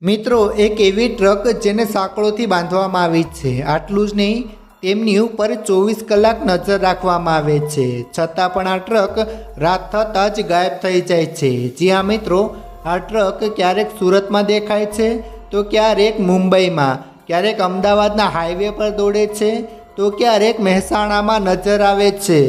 મિત્રો એક એવી ટ્રક જેને સાંકળોથી બાંધવામાં આવી છે, આટલું જ નહીં, તેમની ઉપર 24 કલાક નજર રાખવામાં આવે છે, છતાં પણ આ ટ્રક રાત થતાં જ ગાયબ થઈ જાય છે। જી હા મિત્રો, આ ટ્રક ક્યારેક સુરતમાં દેખાય છે, તો ક્યારેક મુંબઈમાં, ક્યારેક અમદાવાદના હાઈવે પર દોડે છે, તો ક્યારેક મહેસાણામાં નજર આવે છે।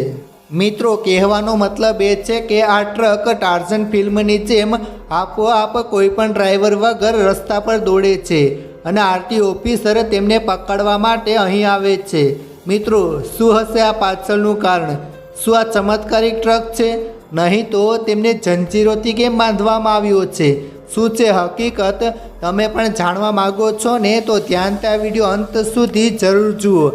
મિત્રો કહેવાનો મતલબ એ છે કે આ ટ્રક ટાર્ઝન ફિલ્મની જેમ આપોઆપ કોઈ પણ ડ્રાઈવર વગર રસ્તા પર દોડે છે અને આરટી ઓફિસર તેમને પકડવા માટે અહીં આવે છે। મિત્રો શું હશે આ પાછળનું કારણ? શું આ ચમત્કારિક ટ્રક છે? નહીં તો તેમને જંજીરોથી કેમ બાંધવામાં આવ્યો છે? શું છે હકીકત? તમે પણ જાણવા માગો છો ને? તો ધ્યાનથી આ વિડીયો અંત સુધી જરૂર જુઓ।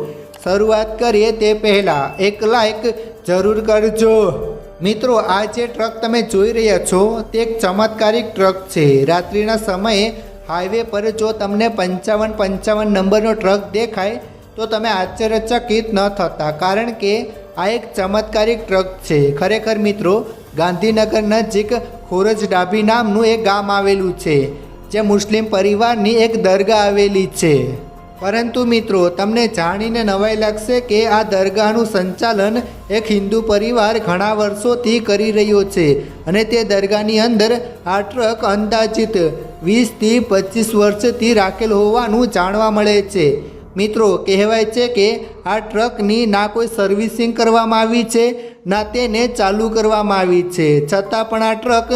શરૂઆત કરીએ તે પહેલાં એક લાઈક જરૂર કરજો। મિત્રો આ જે ટ્રક તમે જોઈ રહ્યા છો તે એક ચમત્કારિક ટ્રક છે। રાત્રિના સમયે હાઈવે પર જો તમને 5555 નંબરનો ટ્રક દેખાય તો તમે આશ્ચર્યચકિત ન થતા, કારણ કે આ એક ચમત્કારિક ટ્રક છે। ખરેખર મિત્રો, ગાંધીનગર નજીક ખોરજ ડાભી નામનું એક ગામ આવેલું છે, જે મુસ્લિમ પરિવારની એક દરગાહ આવેલી છે। પરંતુ મિત્રો તમને જાણીને નવાઈ લાગશે કે આ દરગાહનું સંચાલન એક હિન્દુ પરિવાર ઘણા વર્ષોથી કરી રહ્યો છે અને તે દરગાહની અંદર આ ટ્રક અંદાજિત 20થી 25 વર્ષથી રાખેલ હોવાનું જાણવા મળે છે। મિત્રો કહેવાય છે કે આ ટ્રકની ના કોઈ સર્વિસિંગ કરવામાં આવી છે, ના તેને ચાલુ કરવામાં આવી છે, છતાં પણ આ ટ્રક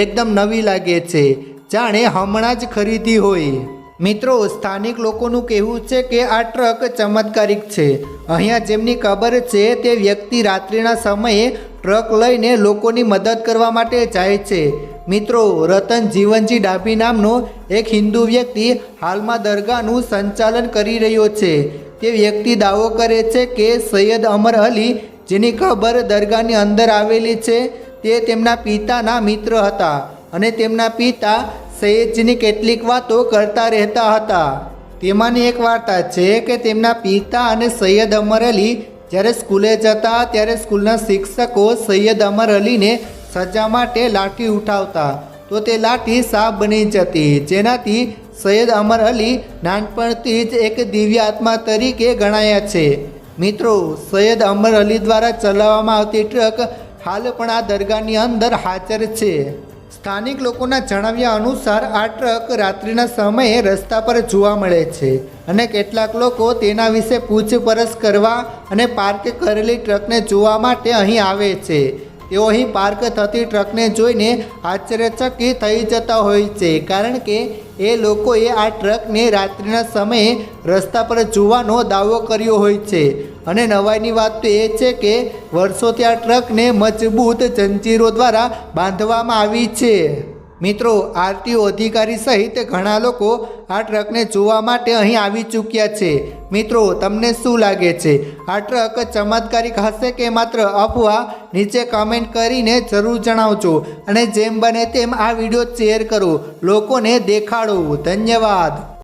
એકદમ નવી લાગે છે, જાણે હમણાં જ ખરીદી હોય। મિત્રો સ્થાનિક લોકોનું કહેવું છે કે આ ટ્રક ચમત્કારિક છે। અહીંયા જેમની કબર છે તે વ્યક્તિ રાત્રિના સમયે ટ્રક લઈને લોકોની મદદ કરવા માટે જાય છે। મિત્રો રતન જીવનજી ડાભી નામનો એક હિન્દુ વ્યક્તિ હાલમાં દરગાહનું સંચાલન કરી રહ્યો છે। તે વ્યક્તિ દાવો કરે છે કે સૈયદ અમર અલી, જેની કબર દરગાહની અંદર આવેલી છે, તે તેમના પિતાના મિત્ર હતા અને તેમના પિતા સૈયદજીની કેટલીક વાતો કરતા રહેતા હતા। તેમાંની એક વાર્તા છે કે તેમના પિતા અને સૈયદ અમર અલી જ્યારે સ્કૂલે જતા ત્યારે સ્કૂલના શિક્ષકો સૈયદ અમર અલીને સજા માટે લાઠી ઉઠાવતા, તો તે લાઠી સાપ બની જતી, જેનાથી સૈયદ અમર અલી નાનપણથી જ એક દિવ્ય આત્મા તરીકે ગણાયા છે। મિત્રો સૈયદ અમર અલી દ્વારા ચલાવવામાં આવતી ટ્રક હાલ પણ આ દરગાહની અંદર હાજર છે। સ્થાનિક લોકોના જણાવ્યા અનુસાર આ ટ્રક રાત્રિના સમયે રસ્તા પર જોવા મળે છે અને કેટલાક લોકો તેના વિશે પૂછપરછ કરવા અને પાર્ક કરેલી ટ્રકને જોવા માટે અહીં આવે છે। તેઓ અહીં પાર્ક થતી ટ્રકને જોઈને આશ્ચર્યચકિત થઈ જતા હોય છે, કારણ કે એ લોકોએ આ ટ્રકને રાત્રિના સમયે રસ્તા પર જોવાનો દાવો કર્યો હોય છે। અને નવાઈની વાત તો એ છે કે વર્ષોથી આ ટ્રકને મજબૂત જંજીરો દ્વારા બાંધવામાં આવી છે। મિત્રો આરટીઓ અધિકારી સહિત ઘણા લોકો આ ટ્રકને જોવા માટે અહીં આવી ચૂક્યા છે। મિત્રો તમને શું લાગે છે? આ ટ્રક ચમત્કારિક હશે કે માત્ર અફવા? નીચે કમેન્ટ કરીને જરૂર જણાવજો અને જેમ બને તેમ આ વિડીયો શેર કરો, લોકોને દેખાડો। ધન્યવાદ।